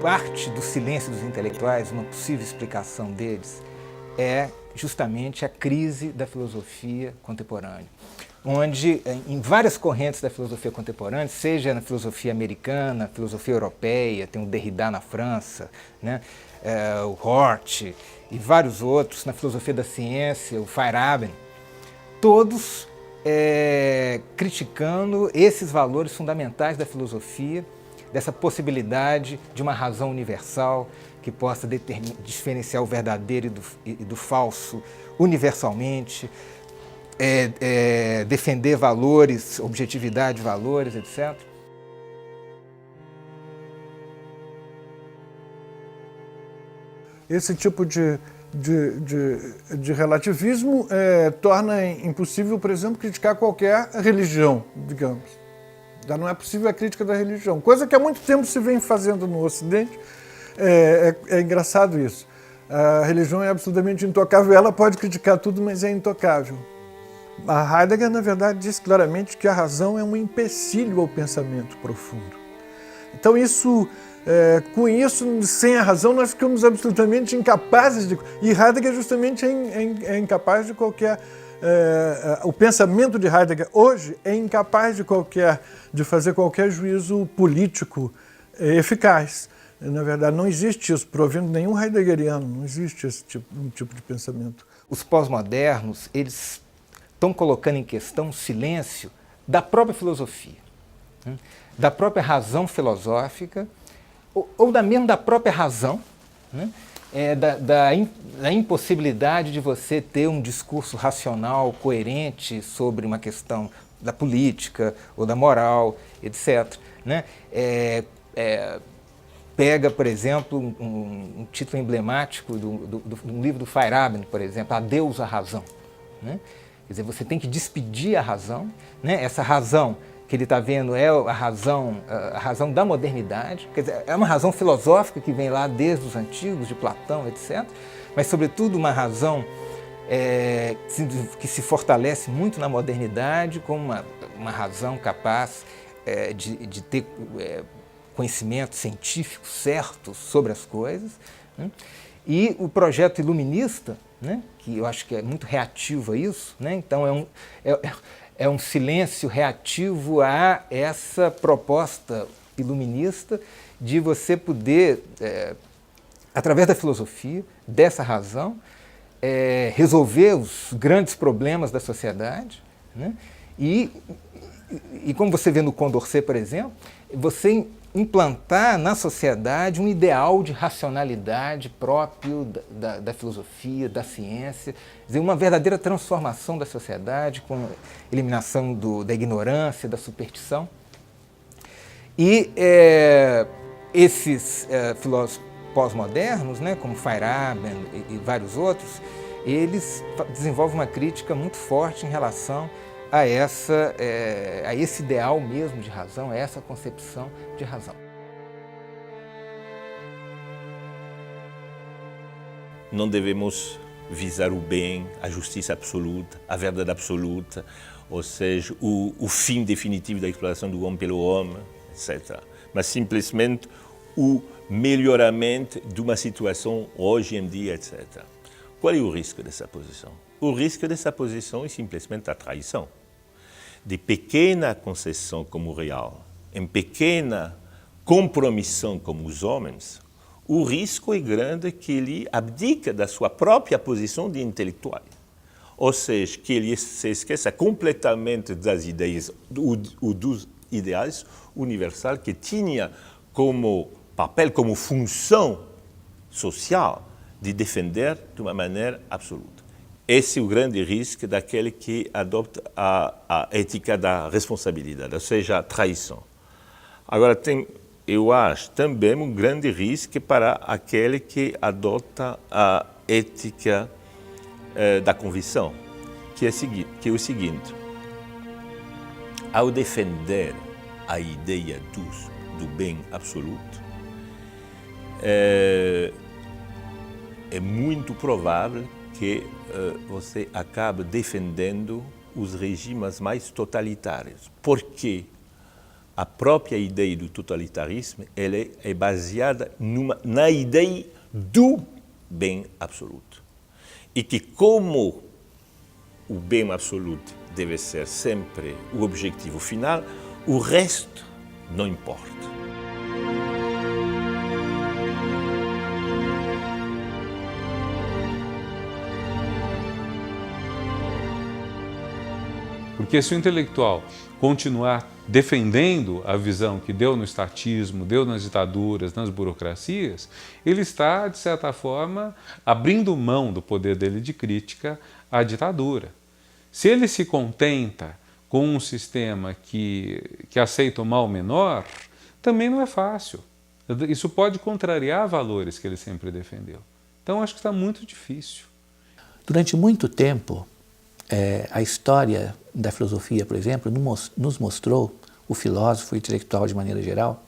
parte do silêncio dos intelectuais, uma possível explicação deles, é justamente a crise da filosofia contemporânea, onde em várias correntes da filosofia contemporânea, seja na filosofia americana, filosofia europeia, tem o Derrida na França, né? O Hort e vários outros, na filosofia da ciência, o Feyerabend, todos criticando esses valores fundamentais da filosofia, dessa possibilidade de uma razão universal que possa diferenciar o verdadeiro e do falso universalmente, defender valores, objetividade de valores, etc. Esse tipo de relativismo torna impossível, por exemplo, criticar qualquer religião, digamos. Já não é possível a crítica da religião, coisa que há muito tempo se vem fazendo no Ocidente. É engraçado isso. A religião é absolutamente intocável, ela pode criticar tudo, mas é intocável. A Heidegger, na verdade, diz claramente que a razão é um empecilho ao pensamento profundo. Então isso, com isso, sem a razão, nós ficamos absolutamente incapazes de... E Heidegger justamente é incapaz de qualquer... o pensamento de Heidegger hoje é incapaz de fazer qualquer juízo político eficaz. Na verdade, não existe isso, provendo nenhum heideggeriano, não existe esse tipo de pensamento. Os pós-modernos, eles estão colocando em questão o silêncio da própria filosofia, né? Da própria razão filosófica, ou mesmo da própria razão, né? Da impossibilidade de você ter um discurso racional, coerente sobre uma questão da política ou da moral, etc. Né? Pega, por exemplo, um título emblemático de um livro do Feyerabend, por exemplo, Adeus à Razão. Né? Quer dizer, você tem que despedir a razão, né? Essa razão que ele está vendo é a razão da modernidade, quer dizer, é uma razão filosófica que vem lá desde os antigos, de Platão, etc., mas, sobretudo, uma razão que se fortalece muito na modernidade, como uma razão capaz de ter conhecimento científico certo sobre as coisas, né? E o projeto iluminista, né, que eu acho que é muito reativo a isso, né? Então é um silêncio reativo a essa proposta iluminista de você poder, através da filosofia, dessa razão, resolver os grandes problemas da sociedade, né? E como você vê no Condorcet, por exemplo, você implantar na sociedade um ideal de racionalidade próprio da filosofia, da ciência, quer dizer, uma verdadeira transformação da sociedade com a eliminação da ignorância, da superstição. E esses filósofos pós-modernos, né, como Feyerabend e vários outros, eles desenvolvem uma crítica muito forte em relação a esse ideal mesmo de razão, a essa concepção de razão. Não devemos visar o bem, a justiça absoluta, a verdade absoluta, ou seja, o fim definitivo da exploração do homem pelo homem, etc. Mas simplesmente o melhoramento de uma situação hoje em dia, etc. Qual é o risco dessa posição? O risco dessa posição é simplesmente a traição. De pequena concessão como real, em pequena compromissão como os homens, o risco é grande que ele abdica da sua própria posição de intelectual. Ou seja, que ele se esqueça completamente das ideias, dos ideais universais que tinha como papel, como função social de defender de uma maneira absoluta. Esse é o grande risco daquele que adopta a ética da responsabilidade, ou seja, a traição. Agora, eu acho também um grande risco para aquele que adota a ética da convicção, que é o seguinte: ao defender a ideia do bem absoluto, é muito provável que você acabe defendendo os regimes mais totalitários. Por quê? a própria ideia do totalitarismo ela é baseada na ideia do bem absoluto. E que como o bem absoluto deve ser sempre o objetivo final, o resto não importa. Porque se o intelectual continuar defendendo a visão que deu no estatismo, deu nas ditaduras, nas burocracias, ele está, de certa forma, abrindo mão do poder dele de crítica à ditadura. Se ele se contenta com um sistema que aceita o mal menor, também não é fácil. Isso pode contrariar valores que ele sempre defendeu. Então, acho que está muito difícil. Durante muito tempo, a história da filosofia, por exemplo, nos mostrou o filósofo e o intelectual de maneira geral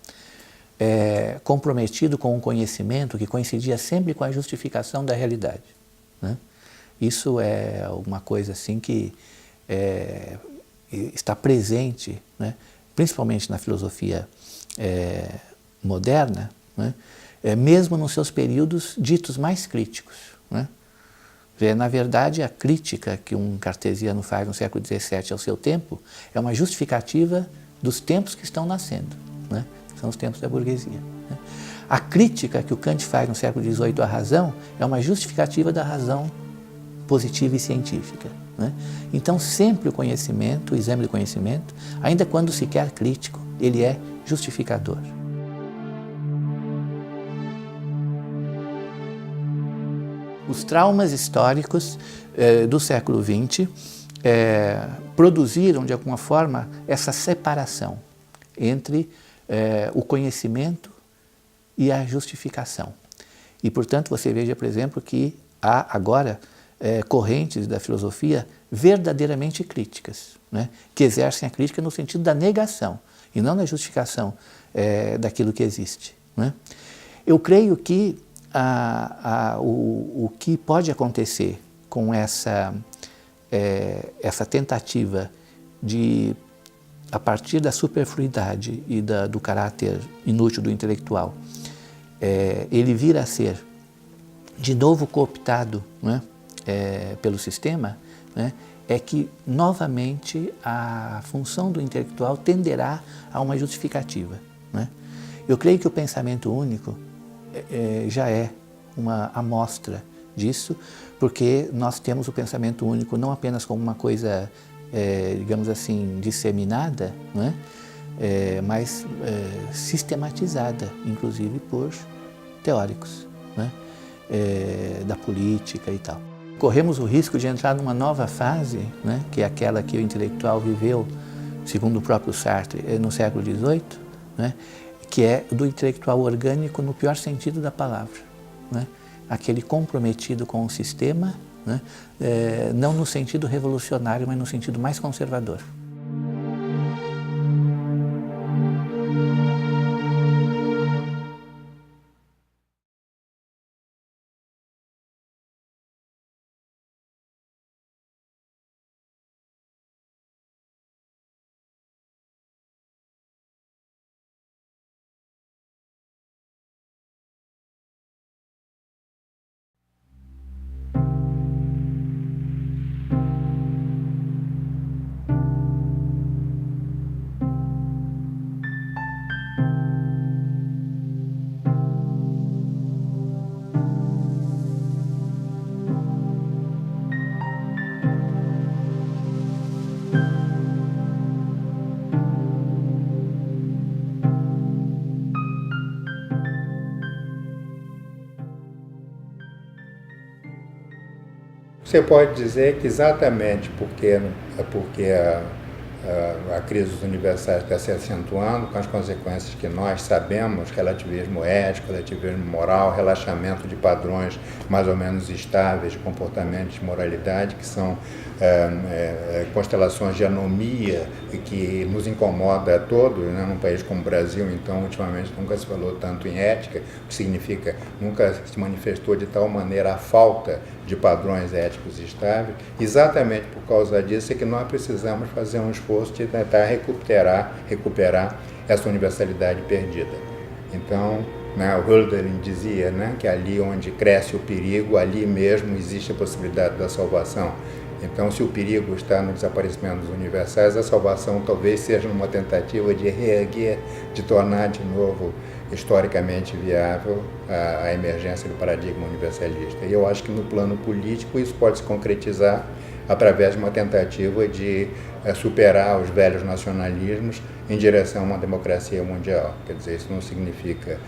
comprometido com um conhecimento que coincidia sempre com a justificação da realidade, né? Isso é uma coisa assim que está presente, né? Principalmente na filosofia moderna, né? Mesmo nos seus períodos ditos mais críticos, né? Na verdade, a crítica que um cartesiano faz no século XVII ao seu tempo é uma justificativa dos tempos que estão nascendo, né? São os tempos da burguesia, né? A crítica que o Kant faz no século XVIII à razão é uma justificativa da razão positiva e científica, né? Então, sempre o conhecimento, o exame do conhecimento, ainda quando se quer crítico, ele é justificador. Os traumas históricos do século XX produziram, de alguma forma, essa separação entre o conhecimento e a justificação. E, portanto, você veja, por exemplo, que há agora correntes da filosofia verdadeiramente críticas, né? Que exercem a crítica no sentido da negação e não na justificação daquilo que existe, né? Eu creio que o que pode acontecer com essa tentativa de, a partir da superfluidade e do caráter inútil do intelectual, ele vir a ser de novo cooptado, né, pelo sistema, né, é que novamente a função do intelectual tenderá a uma justificativa, né? Eu creio que o pensamento único já é uma amostra disso, porque nós temos o pensamento único não apenas como uma coisa, digamos assim, disseminada, né? Mas sistematizada, inclusive por teóricos, né? Da política e tal. Corremos o risco de entrar numa nova fase, né? Que é aquela que o intelectual viveu, segundo o próprio Sartre, no século XVIII, né? Que é do intelectual orgânico no pior sentido da palavra, né? Aquele comprometido com o sistema, né? Não no sentido revolucionário, mas no sentido mais conservador. Você pode dizer que exatamente porque a crise dos universais está se acentuando, com as consequências que nós sabemos, relativismo ético, relativismo moral, relaxamento de padrões mais ou menos estáveis de comportamento de moralidade, que são constelações de anomia e que nos incomoda a todos, né? Num país como o Brasil, então, ultimamente nunca se falou tanto em ética, o que significa nunca se manifestou de tal maneira a falta de padrões éticos estáveis. Exatamente por causa disso é que nós precisamos fazer um esforço de tentar recuperar essa universalidade perdida. Então, o Hölderlin dizia, que ali onde cresce o perigo, ali mesmo existe a possibilidade da salvação. Então, se o perigo está no desaparecimento dos universais, a salvação talvez seja uma tentativa de reerguer, de tornar de novo historicamente viável a emergência do paradigma universalista. E eu acho que no plano político isso pode se concretizar através de uma tentativa de superar os velhos nacionalismos em direção a uma democracia mundial. Quer dizer, isso não significa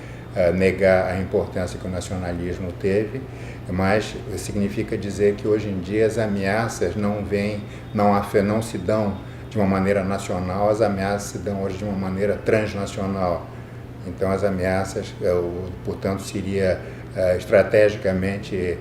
negar a importância que o nacionalismo teve, mas significa dizer que hoje em dia as ameaças não se dão de uma maneira nacional, as ameaças se dão hoje de uma maneira transnacional. Então as ameaças, portanto, seria estrategicamente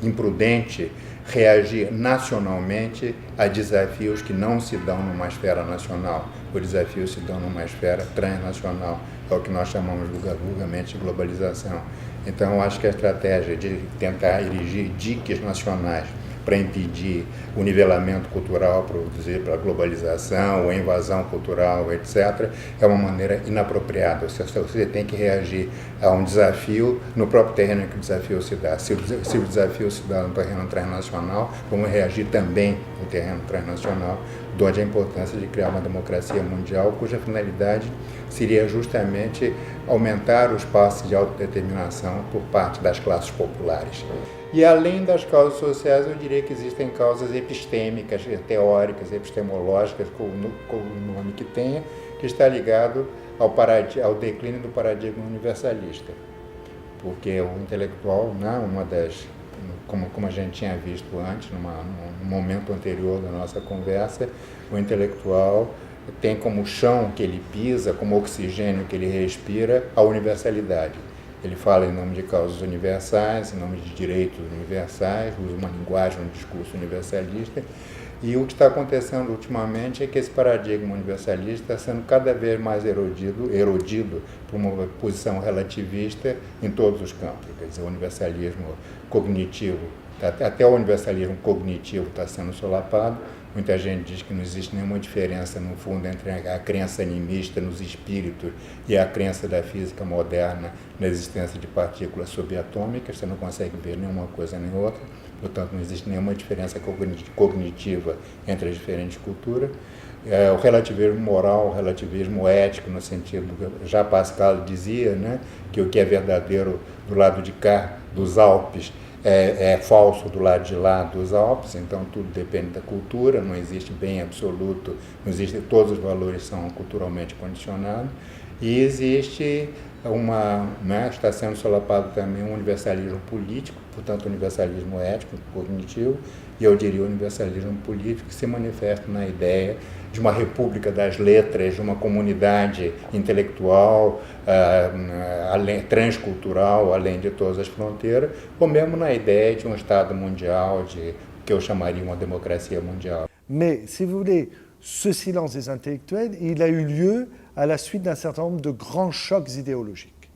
imprudente reagir nacionalmente a desafios que não se dão numa esfera nacional. Os desafios se dão numa esfera transnacional, é o que nós chamamos vulgarmente de globalização. Então, eu acho que a estratégia de tentar erigir diques nacionais para impedir o nivelamento cultural, produzir para a globalização, ou a invasão cultural, etc., é uma maneira inapropriada. Você tem que reagir a um desafio no próprio terreno em que o desafio se dá. Se o desafio se dá no terreno transnacional, vamos reagir também no terreno transnacional, onde a importância de criar uma democracia mundial, cuja finalidade seria justamente aumentar o espaço de autodeterminação por parte das classes populares. E além das causas sociais, eu diria que existem causas epistêmicas, teóricas, epistemológicas, com o nome que tenha, que está ligado ao declínio do paradigma universalista. Porque o intelectual, como a gente tinha visto antes, num momento anterior da nossa conversa, o intelectual tem como chão que ele pisa, como oxigênio que ele respira, a universalidade. Ele fala em nome de causas universais, em nome de direitos universais, usa uma linguagem, um discurso universalista. E o que está acontecendo ultimamente é que esse paradigma universalista está sendo cada vez mais erodido por uma posição relativista em todos os campos. Quer dizer, o universalismo cognitivo, até o universalismo cognitivo está sendo solapado. Muita gente diz que não existe nenhuma diferença, no fundo, entre a crença animista nos espíritos e a crença da física moderna na existência de partículas subatômicas. Você não consegue ver nenhuma coisa nem outra. Portanto, não existe nenhuma diferença cognitiva entre as diferentes culturas. O relativismo moral, o relativismo ético, no sentido, já Pascal dizia, que o que é verdadeiro do lado de cá dos Alpes é falso do lado de lá dos Alpes, então tudo depende da cultura, não existe bem absoluto, não existe, todos os valores são culturalmente condicionados, e existe está sendo solapado também um universalismo político, portanto, universalismo ético, cognitivo, e eu diria o universalismo político, que se manifesta na ideia de uma república das letras, de uma comunidade intelectual, transcultural, além de todas as fronteiras, ou mesmo na ideia de um Estado mundial, que eu chamaria uma democracia mundial. Mais, si vous voulez, ce silence des intellectuels, il a eu lieu à la suite d'un certain nombre de grands chocs idéologiques.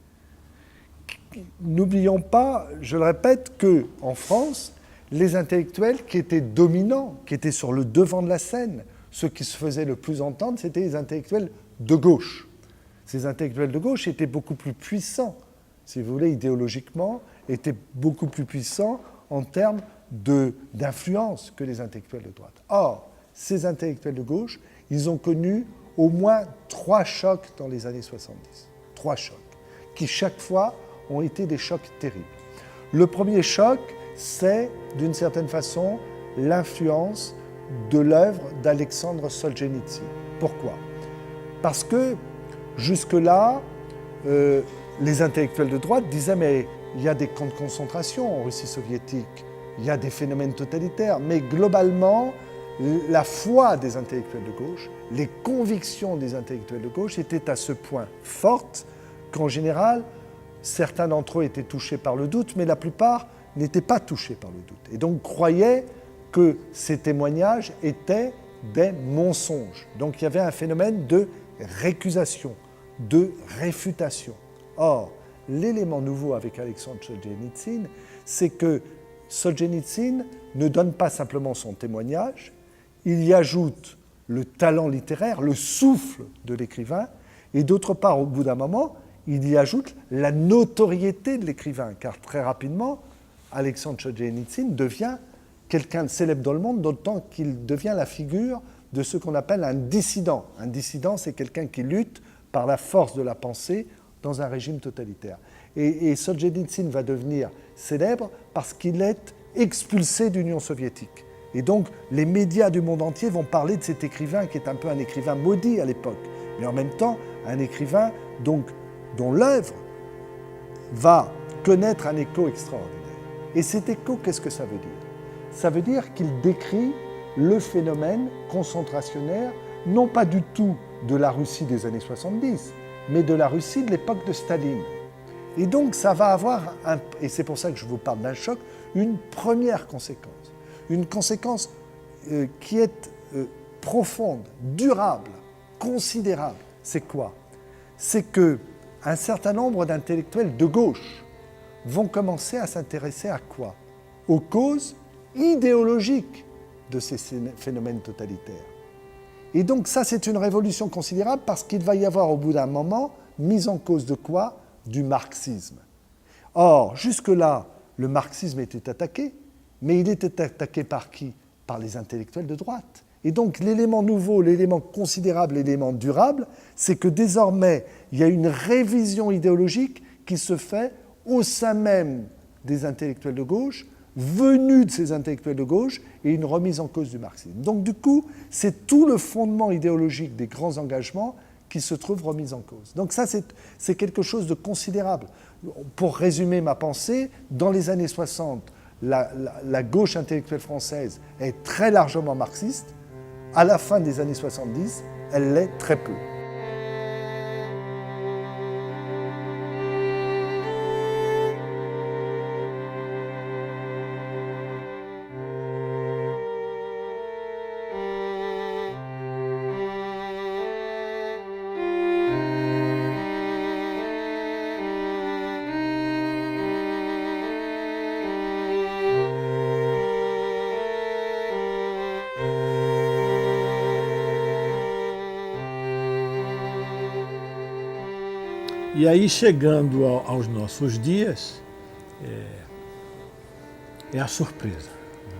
N'oublions pas, je le répète, qu'en France, les intellectuels qui étaient dominants, qui étaient sur le devant de la scène, ceux qui se faisaient le plus entendre, c'était les intellectuels de gauche. Ces intellectuels de gauche étaient beaucoup plus puissants, si vous voulez, idéologiquement, étaient beaucoup plus puissants en termes d'influence que les intellectuels de droite. Or, ces intellectuels de gauche, ils ont connu au moins 3 chocs dans les années 70. 3 chocs, qui chaque fois ont été des chocs terribles. Le premier choc, c'est, d'une certaine façon, l'influence de l'œuvre d'Alexandre Solzhenitsyn. Pourquoi ? Parce que, jusque-là, les intellectuels de droite disaient « mais il y a des camps de concentration en Russie soviétique, il y a des phénomènes totalitaires, mais globalement, la foi des intellectuels de gauche, les convictions des intellectuels de gauche étaient à ce point fortes qu'en général, certains d'entre eux étaient touchés par le doute, mais la plupart n'étaient pas touchés par le doute. Et donc croyaient que ces témoignages étaient des mensonges. Donc il y avait un phénomène de récusation, de réfutation. Or, l'élément nouveau avec Alexandre Solzhenitsyn, c'est que Solzhenitsyn ne donne pas simplement son témoignage, il y ajoute le talent littéraire, le souffle de l'écrivain, et d'autre part, au bout d'un moment, il y ajoute la notoriété de l'écrivain, car très rapidement, Alexandre Solzhenitsyn devient quelqu'un de célèbre dans le monde, d'autant qu'il devient la figure de ce qu'on appelle un dissident. Un dissident, c'est quelqu'un qui lutte par la force de la pensée dans un régime totalitaire. Et Solzhenitsyn va devenir célèbre parce qu'il est expulsé d'Union soviétique. Et donc, les médias du monde entier vont parler de cet écrivain qui est un peu un écrivain maudit à l'époque, mais en même temps, un écrivain donc, dont l'œuvre va connaître un écho extraordinaire. Et cet écho, qu'est-ce que ça veut dire? Ça veut dire qu'il décrit le phénomène concentrationnaire, non pas du tout de la Russie des années 70, mais de la Russie de l'époque de Staline. Et donc, ça va avoir, et c'est pour ça que je vous parle d'un choc, une première conséquence. Une conséquence qui est profonde, durable, considérable. C'est quoi? C'est qu'un certain nombre d'intellectuels de gauche vont commencer à s'intéresser à quoi? Aux causes idéologiques de ces phénomènes totalitaires. Et donc ça, c'est une révolution considérable parce qu'il va y avoir au bout d'un moment mise en cause de quoi? Du marxisme. Or, jusque-là, le marxisme était attaqué, mais il était attaqué par qui? Par les intellectuels de droite. Et donc l'élément nouveau, l'élément considérable, l'élément durable, c'est que désormais, il y a une révision idéologique qui se fait au sein même des intellectuels de gauche, venus de ces intellectuels de gauche, et une remise en cause du marxisme. Donc du coup, c'est tout le fondement idéologique des grands engagements qui se trouve remis en cause. Donc ça, c'est quelque chose de considérable. Pour résumer ma pensée, dans les années 60, la gauche intellectuelle française est très largement marxiste. À la fin des années 70, elle l'est très peu. E aí, chegando aos nossos dias, é a surpresa, né?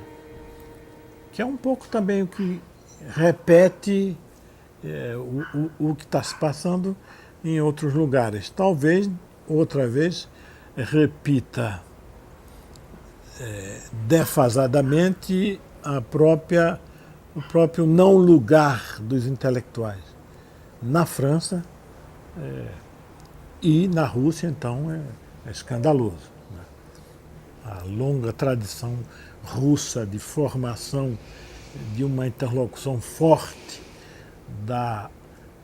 Que é um pouco também o que repete o que está se passando em outros lugares. Talvez, outra vez, repita defasadamente o próprio não lugar dos intelectuais. Na França, e na Rússia, então, é escandaloso, né? A longa tradição russa de formação de uma interlocução forte da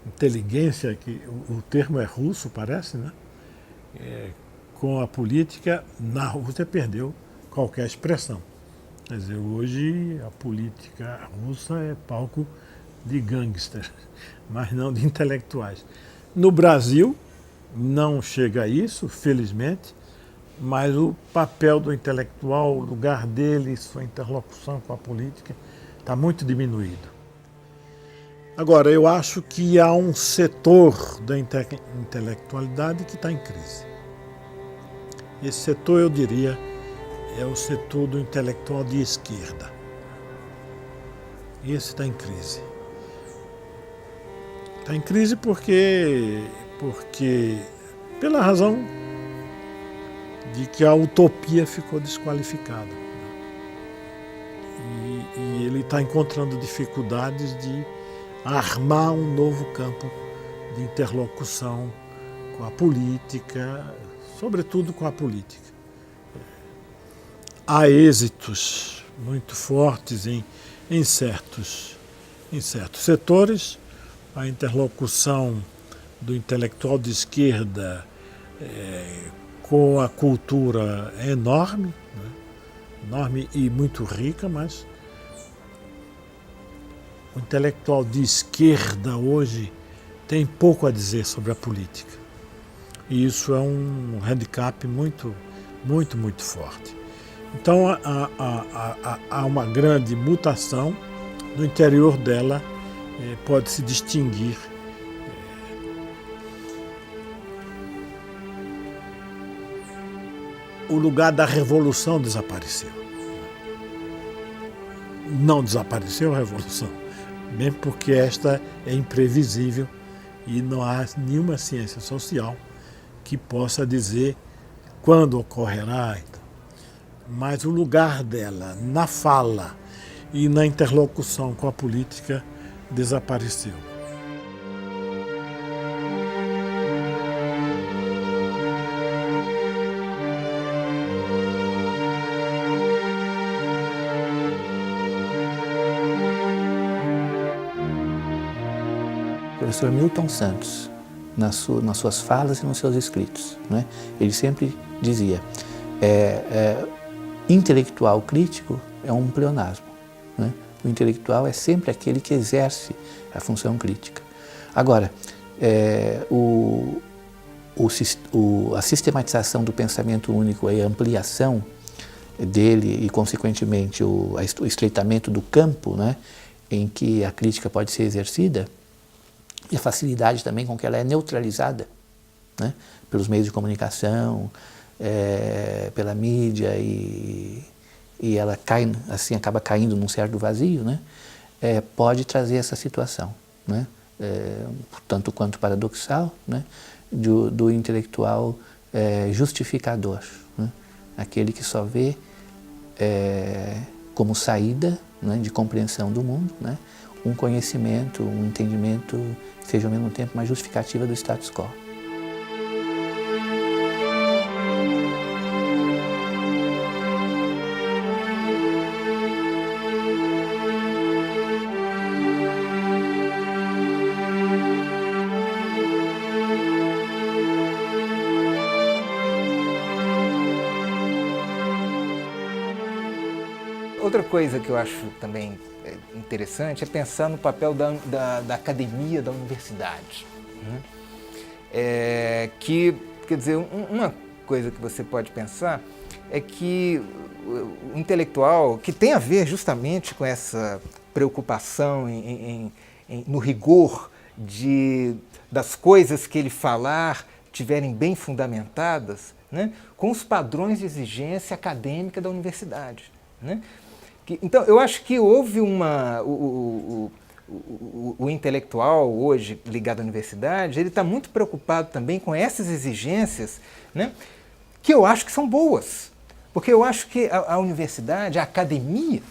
inteligência, que o termo é russo, parece, né? Com a política, na Rússia perdeu qualquer expressão. Quer dizer, hoje a política russa é palco de gangsters, mas não de intelectuais. No Brasil, não chega a isso, felizmente, mas o papel do intelectual, o lugar dele, sua interlocução com a política, está muito diminuído. Agora, eu acho que há um setor da intelectualidade que está em crise. Esse setor, eu diria, é o setor do intelectual de esquerda. Esse está em crise. Está em crise porque pela razão de que a utopia ficou desqualificada. E ele está encontrando dificuldades de armar um novo campo de interlocução com a política, sobretudo com a política. Há êxitos muito fortes em certos setores. A interlocução do intelectual de esquerda com a cultura é enorme, né? Enorme e muito rica, mas o intelectual de esquerda hoje tem pouco a dizer sobre a política. E isso é um handicap muito, muito, muito forte. Então há uma grande mutação. No interior dela pode-se distinguir o lugar da revolução desapareceu. Não desapareceu a revolução, mesmo porque esta é imprevisível e não há nenhuma ciência social que possa dizer quando ocorrerá. Mas o lugar dela na fala e na interlocução com a política desapareceu. O professor Milton Santos, nas suas falas e nos seus escritos, né, ele sempre dizia, intelectual crítico é um pleonasmo. Né? O intelectual é sempre aquele que exerce a função crítica. Agora, a sistematização do pensamento único e a ampliação dele e, consequentemente, o estreitamento do campo, né, em que a crítica pode ser exercida, e a facilidade também com que ela é neutralizada, né, pelos meios de comunicação, pela mídia, e ela cai, assim, acaba caindo num certo vazio, né, pode trazer essa situação, né, tanto quanto paradoxal, né, do intelectual justificador, né, aquele que só vê como saída, né, de compreensão do mundo, né, um conhecimento, um entendimento que seja ao mesmo tempo uma justificativa do status quo. Outra coisa que eu acho também interessante é pensar no papel da academia, da universidade. Né? Que, quer dizer, uma coisa que você pode pensar é que o intelectual, que tem a ver justamente com essa preocupação no rigor das coisas que ele falar tiverem bem fundamentadas, né, com os padrões de exigência acadêmica da universidade. Né? Então, eu acho que houve o intelectual hoje ligado à universidade, ele está muito preocupado também com essas exigências, né, que eu acho que são boas. Porque eu acho que a universidade, a academia,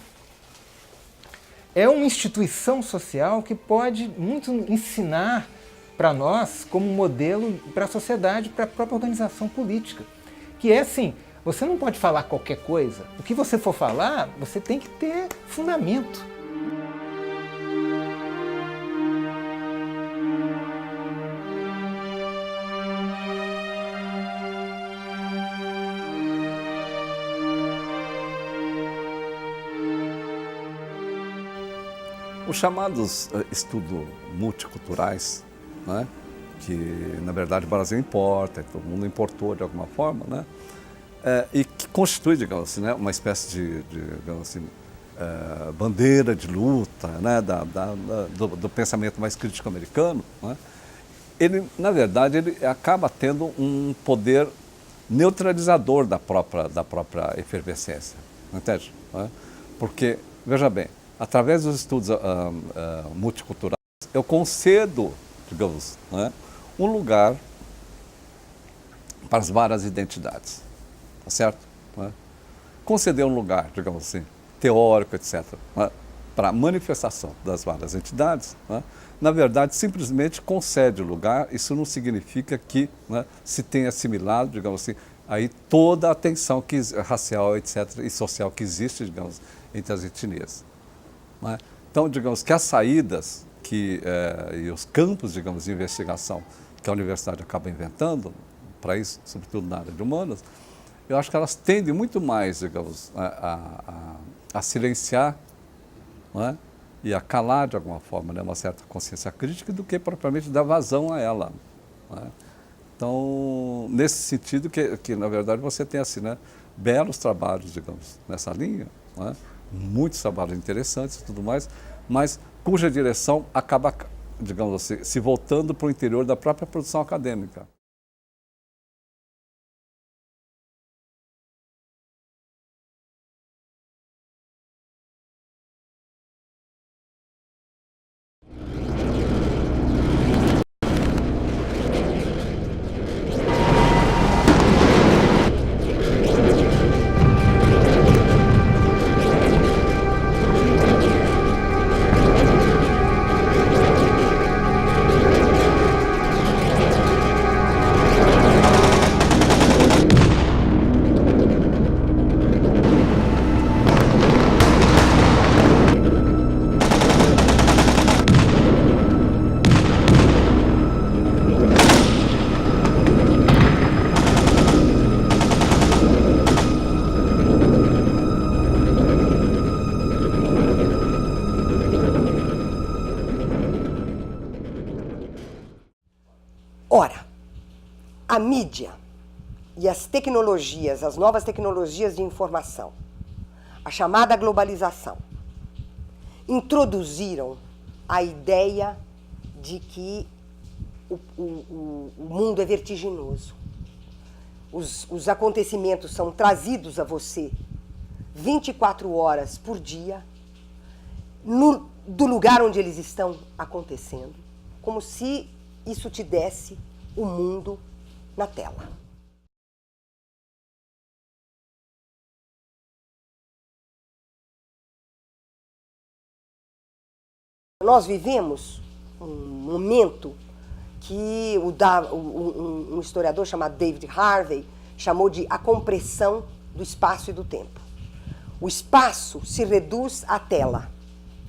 é uma instituição social que pode muito ensinar para nós como modelo para a sociedade, para a própria organização política. Que é assim, você não pode falar qualquer coisa. O que você for falar, você tem que ter fundamento. Os chamados estudos multiculturais, né, que na verdade o Brasil importa, todo mundo importou de alguma forma, né, e que constitui, digamos assim, né, uma espécie de digamos assim, bandeira de luta, né, do pensamento mais crítico americano, né, ele, na verdade, ele acaba tendo um poder neutralizador da própria efervescência, entende? Né? Porque, veja bem, através dos estudos multiculturais, eu concedo, digamos, né, um lugar para as várias identidades, tá certo? Né? Conceder um lugar, digamos assim, teórico, etc., né, para a manifestação das várias entidades, né, na verdade, simplesmente concede o lugar. Isso não significa que, né, se tenha assimilado, digamos assim, aí toda a tensão racial, etc., e social que existe, digamos, entre as etnias. Né? Então, digamos que as saídas e os campos, digamos, de investigação que a universidade acaba inventando, para isso, sobretudo na área de humanas, eu acho que elas tendem muito mais, digamos, a silenciar, não é? E a calar, de alguma forma, né, uma certa consciência crítica do que propriamente dar vazão a ela. Não é? Então, nesse sentido que na verdade você tem assim, né, belos trabalhos, digamos, nessa linha, né, muitos trabalhos interessantes e tudo mais, mas cuja direção acaba, digamos assim, se voltando para o interior da própria produção acadêmica. Ora, a mídia e as tecnologias, as novas tecnologias de informação, a chamada globalização, introduziram a ideia de que o mundo é vertiginoso. Os acontecimentos são trazidos a você 24 horas por dia, do lugar onde eles estão acontecendo, como se isso te desse o mundo na tela. Nós vivemos um momento que um historiador chamado David Harvey chamou de a compressão do espaço e do tempo. O espaço se reduz à tela,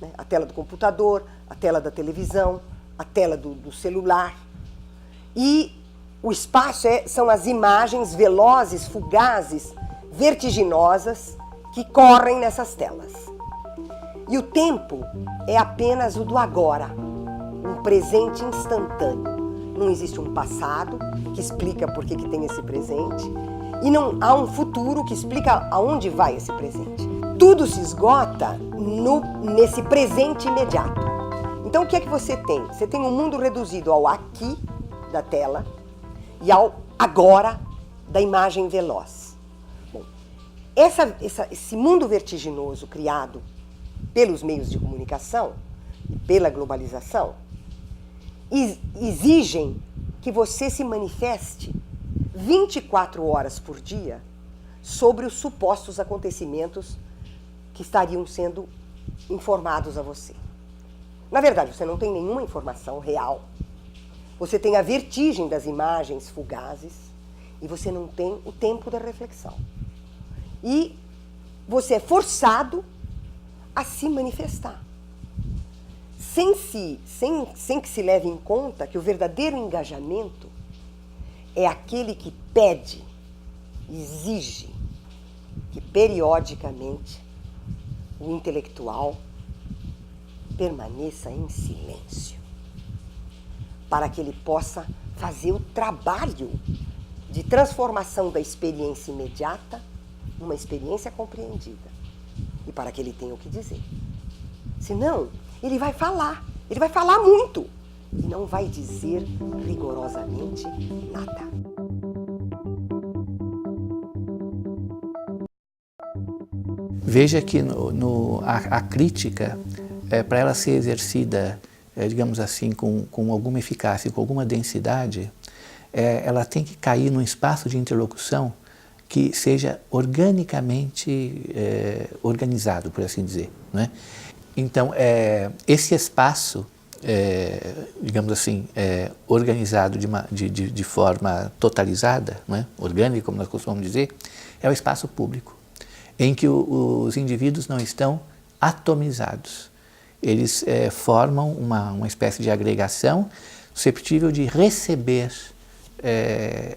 né? A tela do computador, a tela da televisão, a tela do celular. E o espaço são as imagens velozes, fugazes, vertiginosas que correm nessas telas. E o tempo é apenas o do agora, um presente instantâneo. Não existe um passado que explica por que tem esse presente e não há um futuro que explica aonde vai esse presente. Tudo se esgota nesse presente imediato. Então o que é que você tem? Você tem um mundo reduzido ao aqui da tela e ao agora da imagem veloz. Bom, esse mundo vertiginoso criado pelos meios de comunicação e pela globalização exigem que você se manifeste 24 horas por dia sobre os supostos acontecimentos que estariam sendo informados a você. Na verdade, você não tem nenhuma informação real. Você tem a vertigem das imagens fugazes e você não tem o tempo da reflexão. E você é forçado a se manifestar. Sem que se leve em conta que o verdadeiro engajamento é aquele que pede, exige que periodicamente o intelectual permaneça em silêncio, para que ele possa fazer o trabalho de transformação da experiência imediata numa experiência compreendida, e para que ele tenha o que dizer. Senão, ele vai falar muito, e não vai dizer rigorosamente nada. Veja que a crítica, para ela ser exercida, digamos assim, com alguma eficácia, com alguma densidade, ela tem que cair num espaço de interlocução que seja organicamente organizado, por assim dizer, né? Então, esse espaço, digamos assim, organizado de forma totalizada, né? Orgânica, como nós costumamos dizer, é o espaço público, em que os indivíduos não estão atomizados. Eles formam uma espécie de agregação susceptível de receber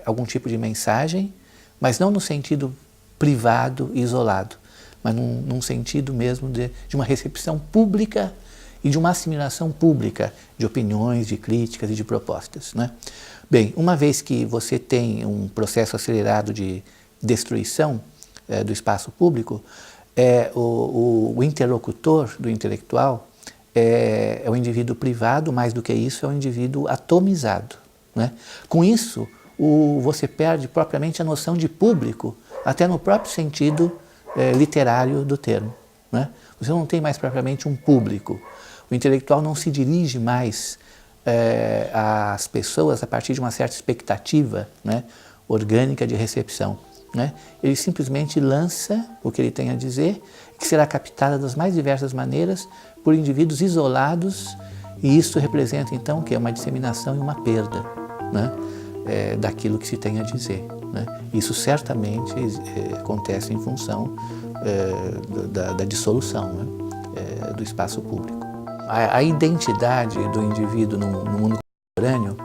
algum tipo de mensagem, mas não no sentido privado e isolado, mas num sentido mesmo de uma recepção pública e de uma assimilação pública de opiniões, de críticas e de propostas, né? Bem, uma vez que você tem um processo acelerado de destruição do espaço público, o interlocutor do intelectual é o indivíduo privado, mais do que isso, é o indivíduo atomizado, né? Com isso, você perde propriamente a noção de público, até no próprio sentido literário do termo, né? Você não tem mais propriamente um público. O intelectual não se dirige mais às pessoas a partir de uma certa expectativa, né, orgânica de recepção, né? Ele simplesmente lança o que ele tem a dizer, que será captado das mais diversas maneiras por indivíduos isolados, e isso representa então que é uma disseminação e uma perda, né, daquilo que se tem a dizer, né? Isso certamente acontece em função da dissolução, né, do espaço público. A identidade do indivíduo no mundo contemporâneo,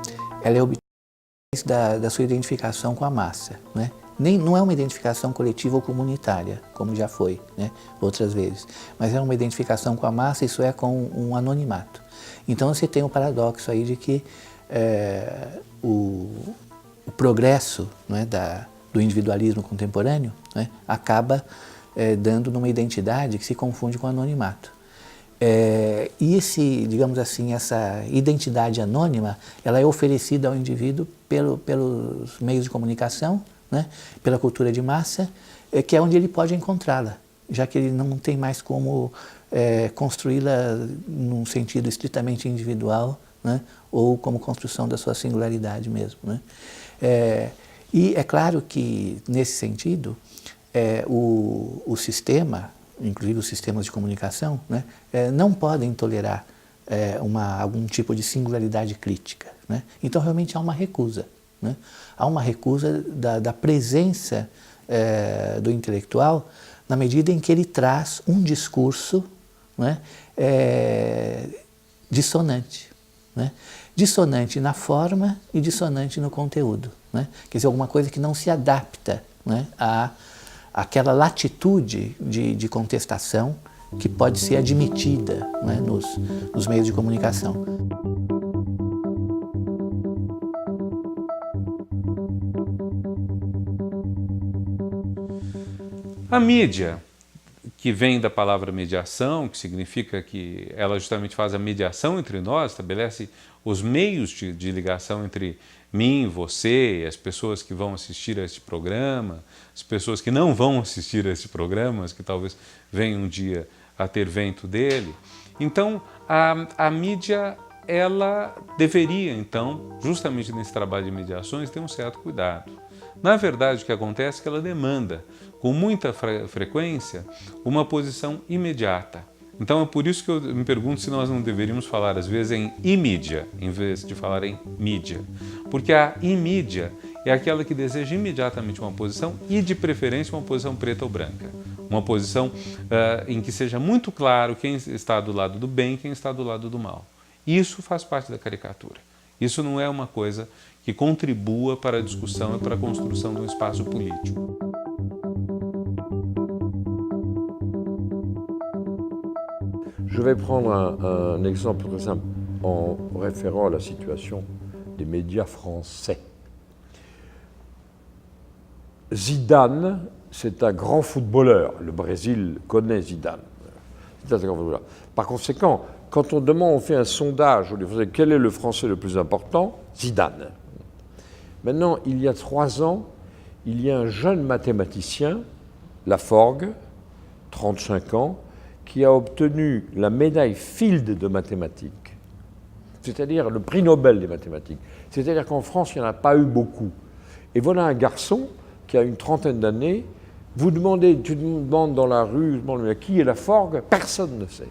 ela é obtida da sua identificação com a massa, né? Não é uma identificação coletiva ou comunitária, como já foi, né, outras vezes, mas é uma identificação com a massa, isso é com um anonimato. Então você tem o paradoxo aí de que o progresso, né, do individualismo contemporâneo, né, acaba dando numa identidade que se confunde com o anonimato. E digamos assim, essa identidade anônima, ela é oferecida ao indivíduo pelos meios de comunicação, né, pela cultura de massa, que é onde ele pode encontrá-la, já que ele não tem mais como construí-la num sentido estritamente individual, né, ou como construção da sua singularidade mesmo, né. E é claro que, nesse sentido, o sistema, inclusive os sistemas de comunicação, né, não podem tolerar algum tipo de singularidade crítica, né? Então, realmente há uma recusa, né? Há uma recusa da presença do intelectual na medida em que ele traz um discurso, né, dissonante, né? Dissonante na forma e dissonante no conteúdo, né? Quer dizer, alguma coisa que não se adapta, né, àquela latitude de contestação que pode ser admitida, né, nos meios de comunicação. A mídia, que vem da palavra mediação, que significa que ela justamente faz a mediação entre nós, estabelece os meios de ligação entre mim, você, as pessoas que vão assistir a este programa, as pessoas que não vão assistir a este programa, mas que talvez venham um dia a ter vento dele. Então, a mídia, ela deveria, então, justamente nesse trabalho de mediações, ter um certo cuidado. Na verdade, o que acontece é que ela demanda, com muita frequência, uma posição imediata. Então é por isso que eu me pergunto se nós não deveríamos falar, às vezes, em imídia, em vez de falar em mídia. Porque a imídia é aquela que deseja imediatamente uma posição e, de preferência, uma posição preta ou branca. Uma posição em que seja muito claro quem está do lado do bem e quem está do lado do mal. Isso faz parte da caricatura. Isso não é uma coisa que contribua para a discussão e para a construção de um espaço político. Je vais prendre un exemple très simple en référant à la situation des médias français. Zidane, c'est un grand footballeur. Le Brésil connaît Zidane. C'est un grand footballeur. Par conséquent, quand on fait un sondage, on dit quel est le Français le plus important? Zidane. Maintenant, il y a 3 ans, il y a un jeune mathématicien, Laforgue, 35 ans, qui a obtenu la médaille Fields de mathématiques, c'est-à-dire le prix Nobel des mathématiques. C'est-à-dire qu'en France, il n'y en a pas eu beaucoup. Et voilà un garçon qui a une trentaine d'années, tu demandes dans la rue, qui est Laforgue, personne ne sait.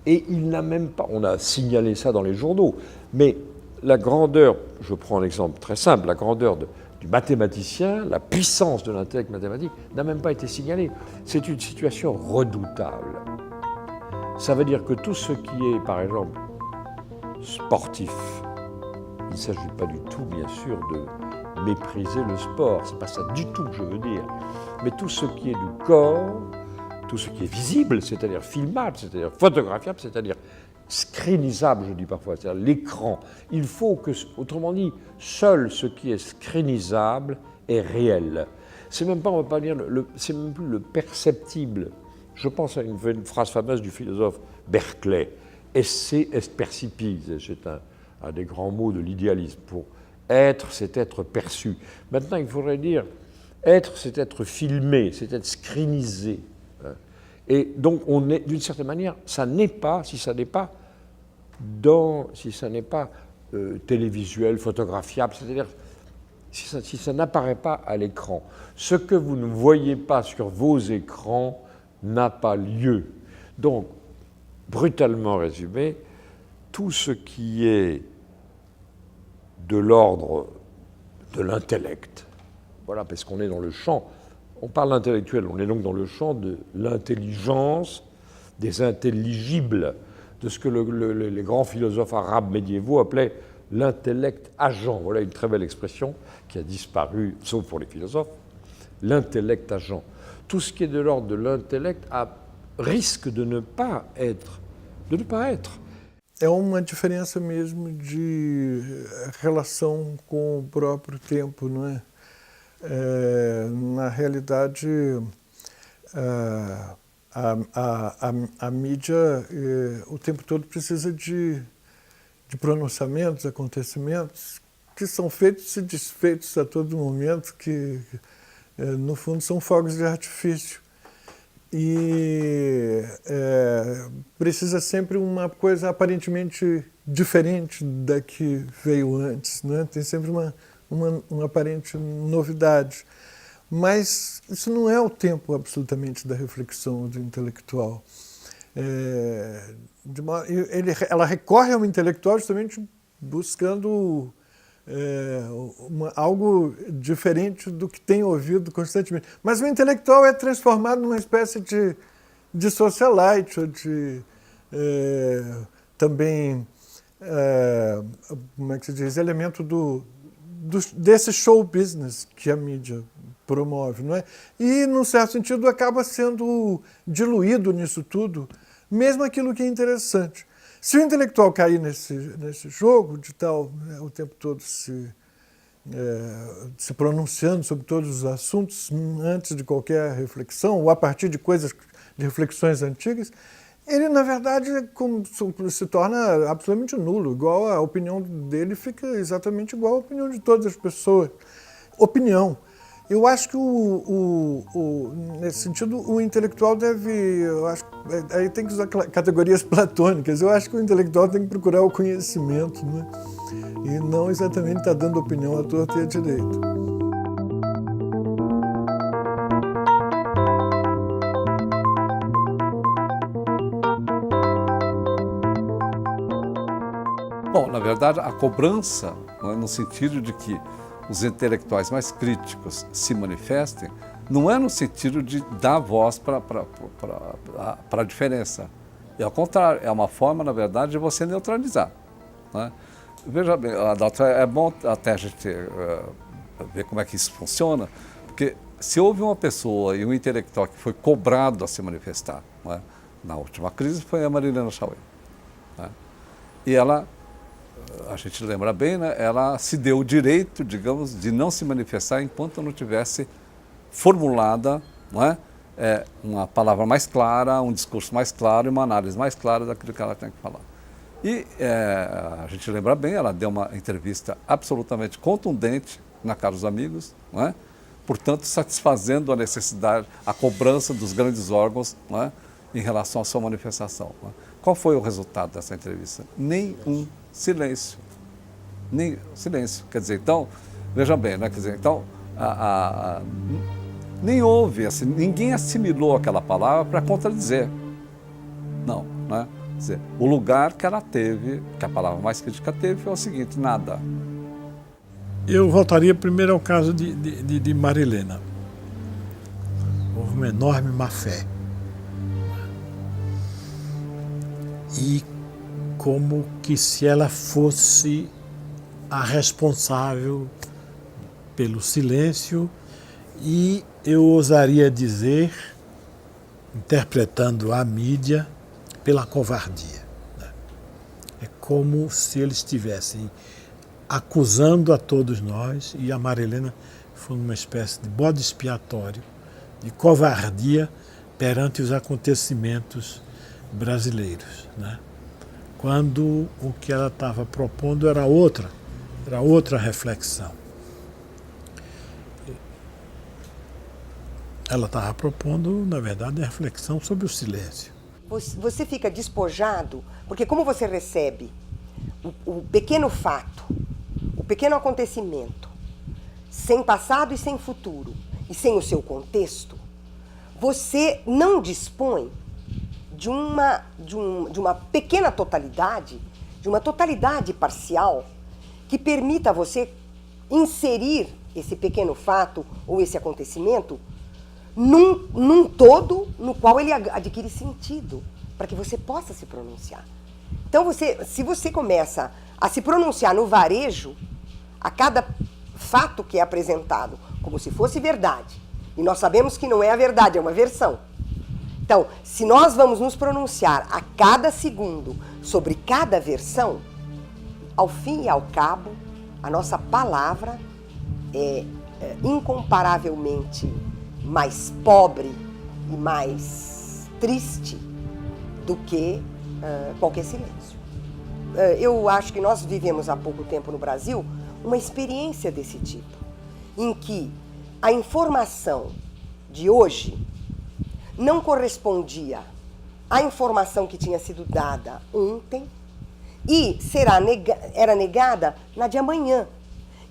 Et il n'a même pas, on a signalé ça dans les journaux, mais la grandeur, je prends un exemple très simple, la grandeur du mathématicien, la puissance de l'intellect mathématique n'a même pas été signalée. C'est une situation redoutable. Ça veut dire que tout ce qui est, par exemple, sportif, il ne s'agit pas du tout, bien sûr, de mépriser le sport. Ce n'est pas ça du tout que je veux dire. Mais tout ce qui est du corps, tout ce qui est visible, c'est-à-dire filmable, c'est-à-dire photographiable, c'est-à-dire scrénisable, je dis parfois, c'est-à-dire l'écran. Il faut que, autrement dit, seul ce qui est scrénisable est réel. C'est même pas, on va pas dire, c'est même plus le perceptible. Je pense à une phrase fameuse du philosophe Berkeley, esse est percipis, c'est un des grands mots de l'idéalisme. Pour être, c'est être perçu. Maintenant, il faudrait dire, être, c'est être filmé, c'est être scrénisé. Et donc, on est, d'une certaine manière, ça n'est pas, si ça n'est pas télévisuel, photographiable, c'est-à-dire si ça n'apparaît pas à l'écran. Ce que vous ne voyez pas sur vos écrans n'a pas lieu. Donc, brutalement résumé, tout ce qui est de l'ordre de l'intellect, voilà, parce qu'on est dans le champ, on parle intellectuel, on est donc dans le champ de l'intelligence, des intelligibles, de ce que les grands philosophes arabes médiévaux appelaient l'intellect agent. Voilà une très belle expression qui a disparu, sauf pour les philosophes, l'intellect agent. Tout ce qui est de l'ordre de l'intellect risque de ne pas être. É uma diferença mesmo de relação com o próprio tempo, não é? Na realidade, a mídia o tempo todo precisa de pronunciamentos, acontecimentos que são feitos e desfeitos a todo momento, que no fundo são fogos de artifício. E precisa sempre uma coisa aparentemente diferente da que veio antes, né? Tem sempre uma aparente novidade. Mas isso não é o tempo absolutamente da reflexão do intelectual. Ela recorre ao intelectual justamente buscando algo diferente do que tem ouvido constantemente. Mas o intelectual é transformado numa espécie de socialite, ou de também, como é que se diz, elemento desse show business que a mídia promove, não é? E, num certo sentido, acaba sendo diluído nisso tudo, mesmo aquilo que é interessante. Se o intelectual cair nesse jogo de tal, o tempo todo se pronunciando sobre todos os assuntos antes de qualquer reflexão, ou a partir de reflexões antigas, ele, na verdade, se torna absolutamente nulo, igual a opinião dele fica exatamente igual à opinião de todas as pessoas. Opinião. Eu acho que, nesse sentido, o intelectual deve... aí tem que usar categorias platônicas. Eu acho que o intelectual tem que procurar o conhecimento, né? E não exatamente estar dando opinião à torta e à direita. Bom, na verdade, a cobrança, não é, no sentido de que os intelectuais mais críticos se manifestem, não é no sentido de dar voz para a diferença. É ao contrário, é uma forma, na verdade, de você neutralizar. Né? Veja bem, é bom até a gente ver como é que isso funciona, porque se houve uma pessoa e um intelectual que foi cobrado a se manifestar, né? Na última crise foi a Marilena Chauí. Né? E ela, a gente lembra bem, né? Ela se deu o direito, digamos, de não se manifestar enquanto não tivesse formulada, não é? Uma palavra mais clara, um discurso mais claro e uma análise mais clara daquilo que ela tem que falar. E a gente lembra bem, ela deu uma entrevista absolutamente contundente na Casa dos Amigos, não é? Portanto, satisfazendo a necessidade, a cobrança dos grandes órgãos, não é? Em relação à sua manifestação. Não é? Qual foi o resultado dessa entrevista? Nenhum silêncio. Nem silêncio. Quer dizer, então, veja bem, né? Quer dizer, então, nem houve, assim, ninguém assimilou aquela palavra para contradizer. Não, né? Quer dizer, o lugar que ela teve, que a palavra mais crítica teve, foi o seguinte: nada. Eu voltaria primeiro ao caso de Marilena. Houve uma enorme má-fé. E como que se ela fosse a responsável pelo silêncio e, eu ousaria dizer, interpretando a mídia, pela covardia. como se eles estivessem acusando a todos nós, e a Marilena foi uma espécie de bode expiatório, de covardia perante os acontecimentos brasileiros, né? Quando o que ela estava propondo era outra reflexão. Ela estava propondo, na verdade, a reflexão sobre o silêncio. Você fica despojado, porque como você recebe o pequeno fato, o pequeno acontecimento, sem passado e sem futuro, e sem o seu contexto, você não dispõe de uma pequena totalidade, de uma totalidade parcial, que permita a você inserir esse pequeno fato ou esse acontecimento num todo no qual ele adquire sentido, para que você possa se pronunciar. Então, se você começa a se pronunciar no varejo, a cada fato que é apresentado como se fosse verdade, e nós sabemos que não é a verdade, é uma versão. Então, se nós vamos nos pronunciar a cada segundo sobre cada versão, ao fim e ao cabo, a nossa palavra é incomparavelmente mais pobre e mais triste do que qualquer silêncio. Eu acho que nós vivemos há pouco tempo no Brasil uma experiência desse tipo, em que a informação de hoje não correspondia à informação que tinha sido dada ontem e era negada na de amanhã.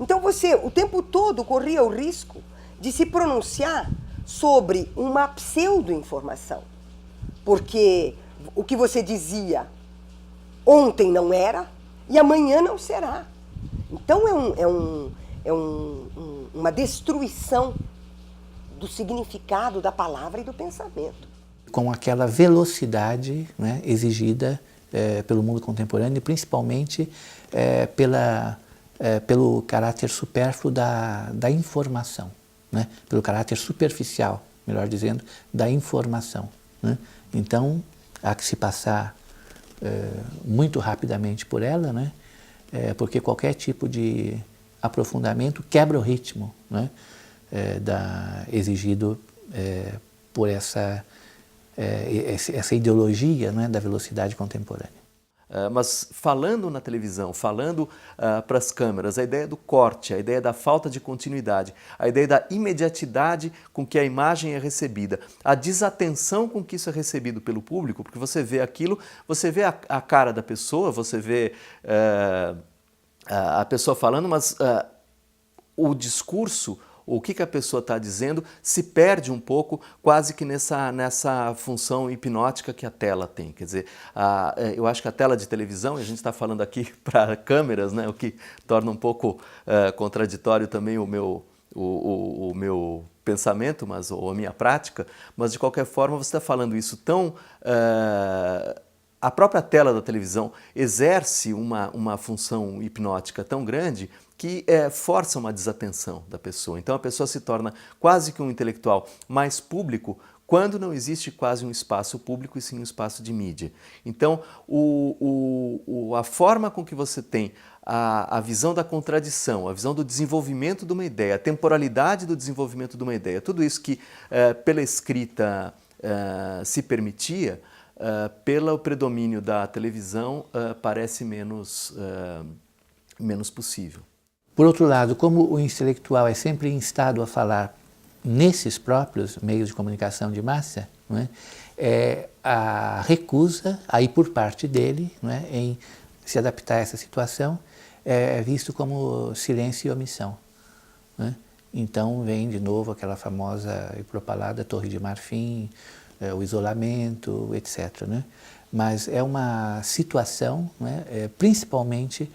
Então você, o tempo todo, corria o risco de se pronunciar sobre uma pseudo-informação, porque o que você dizia ontem não era e amanhã não será. Então uma destruição do significado da palavra e do pensamento. Com aquela velocidade, né, exigida pelo mundo contemporâneo e principalmente pelo caráter supérfluo da informação, né, pelo caráter superficial, melhor dizendo, da informação, né? Então, há que se passar muito rapidamente por ela, né, porque qualquer tipo de aprofundamento quebra o ritmo, né, exigido por essa ideologia, né, da velocidade contemporânea. Mas falando na televisão, falando para as câmeras, a ideia do corte, a ideia da falta de continuidade, a ideia da imediatidade com que a imagem é recebida, a desatenção com que isso é recebido pelo público, porque você vê aquilo, você vê a cara da pessoa, você vê a pessoa falando, mas o discurso, o que a pessoa está dizendo, se perde um pouco, quase que nessa função hipnótica que a tela tem. Quer dizer, eu acho que a tela de televisão, e a gente está falando aqui para câmeras, né, o que torna um pouco contraditório também o meu pensamento, ou a minha prática, mas de qualquer forma você está falando isso tão... A própria tela da televisão exerce uma função hipnótica tão grande que força uma desatenção da pessoa. Então a pessoa se torna quase que um intelectual mais público quando não existe quase um espaço público e sim um espaço de mídia. Então a forma com que você tem a visão da contradição, a visão do desenvolvimento de uma ideia, a temporalidade do desenvolvimento de uma ideia, tudo isso que pela escrita se permitia, pelo predomínio da televisão, parece menos possível. Por outro lado, como o intelectual é sempre instado a falar nesses próprios meios de comunicação de massa, não é? A recusa aí por parte dele, não é, em se adaptar a essa situação é visto como silêncio e omissão, não é? Então vem de novo aquela famosa e propalada Torre de Marfim, o isolamento, etc., né? Mas é uma situação, né, principalmente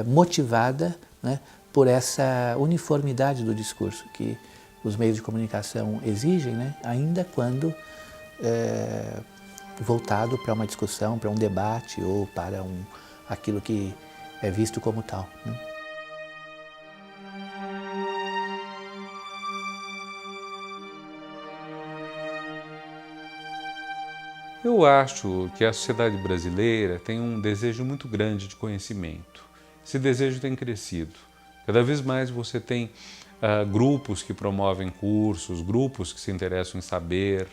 motivada, né, por essa uniformidade do discurso que os meios de comunicação exigem, né, ainda quando voltado para uma discussão, para um debate ou para aquilo que é visto como tal, né? Eu Eu acho que a sociedade brasileira tem um desejo muito grande de conhecimento. Esse desejo tem crescido. Cada vez mais você tem grupos que promovem cursos, grupos que se interessam em saber,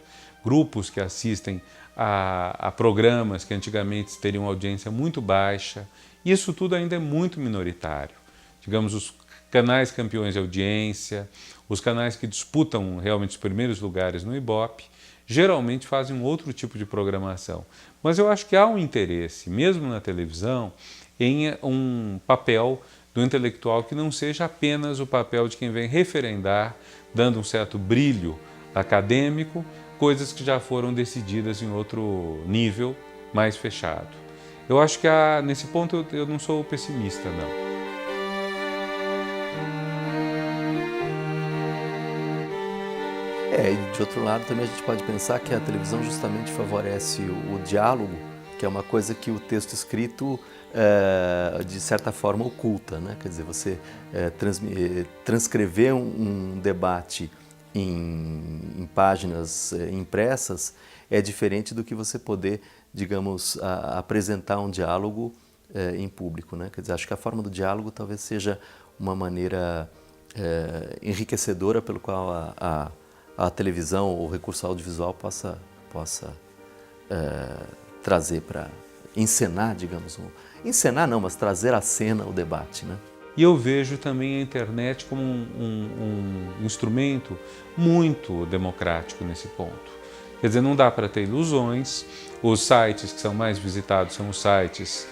grupos que assistem a programas que antigamente teriam audiência muito baixa. Isso tudo ainda é muito minoritário. Digamos, os canais campeões de audiência, os canais que disputam realmente os primeiros lugares no Ibope, geralmente fazem um outro tipo de programação. Mas eu acho que há um interesse, mesmo na televisão, em um papel do intelectual que não seja apenas o papel de quem vem referendar, dando um certo brilho acadêmico, coisas que já foram decididas em outro nível mais fechado. Eu acho que nesse ponto eu não sou pessimista, não. E de outro lado também a gente pode pensar que a televisão justamente favorece o diálogo, que é uma coisa que o texto escrito de certa forma oculta, né? Quer dizer, você transcrever um debate em páginas impressas é diferente do que você poder, digamos, apresentar um diálogo em público, né? Quer dizer, acho que a forma do diálogo talvez seja uma maneira enriquecedora pelo qual a televisão ou o recurso audiovisual possa trazer para encenar, digamos, encenar não, mas trazer à cena o debate, né? E eu vejo também a internet como um instrumento muito democrático nesse ponto. Quer dizer, não dá para ter ilusões, os sites que são mais visitados são os sites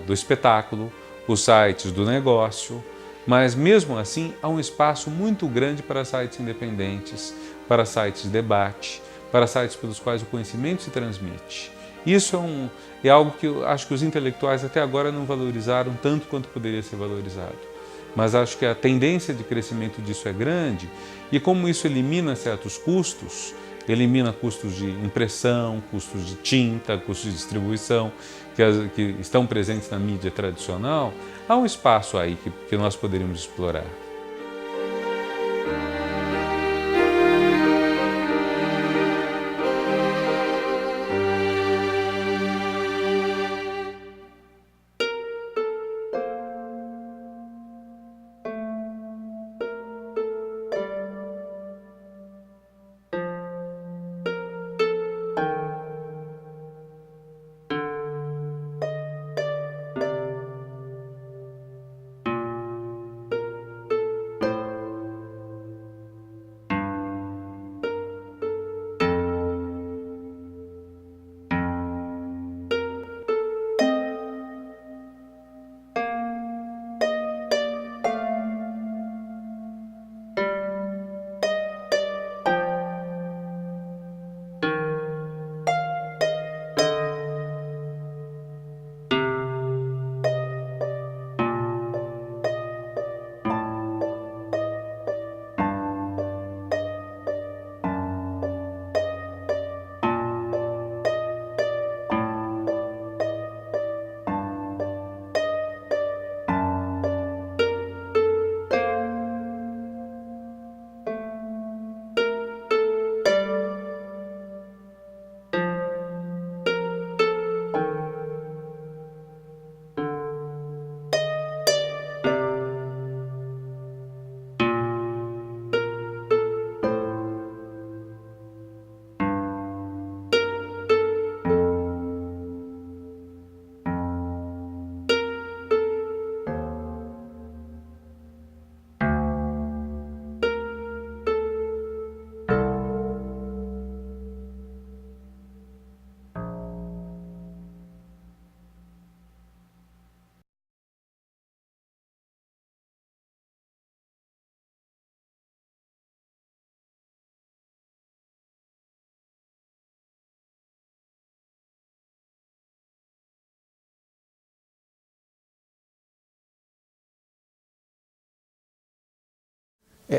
do espetáculo, os sites do negócio, mas mesmo assim há um espaço muito grande para sites independentes, para sites de debate, para sites pelos quais o conhecimento se transmite. Isso é algo que eu acho que os intelectuais até agora não valorizaram tanto quanto poderia ser valorizado. Mas acho que a tendência de crescimento disso é grande e como isso elimina certos custos, elimina custos de impressão, custos de tinta, custos de distribuição, que estão presentes na mídia tradicional, há um espaço aí que nós poderíamos explorar.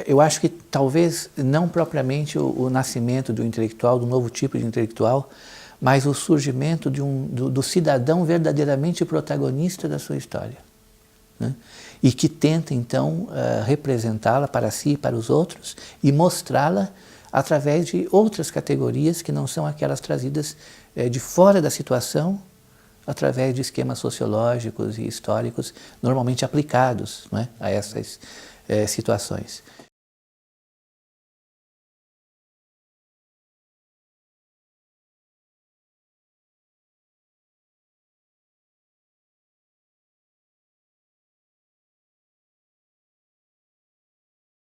Eu acho que talvez não propriamente o nascimento do intelectual, do novo tipo de intelectual, mas o surgimento do cidadão verdadeiramente protagonista da sua história, né? E que tenta então representá-la para si e para os outros e mostrá-la através de outras categorias que não são aquelas trazidas de fora da situação, através de esquemas sociológicos e históricos normalmente aplicados, não é, a essas situações.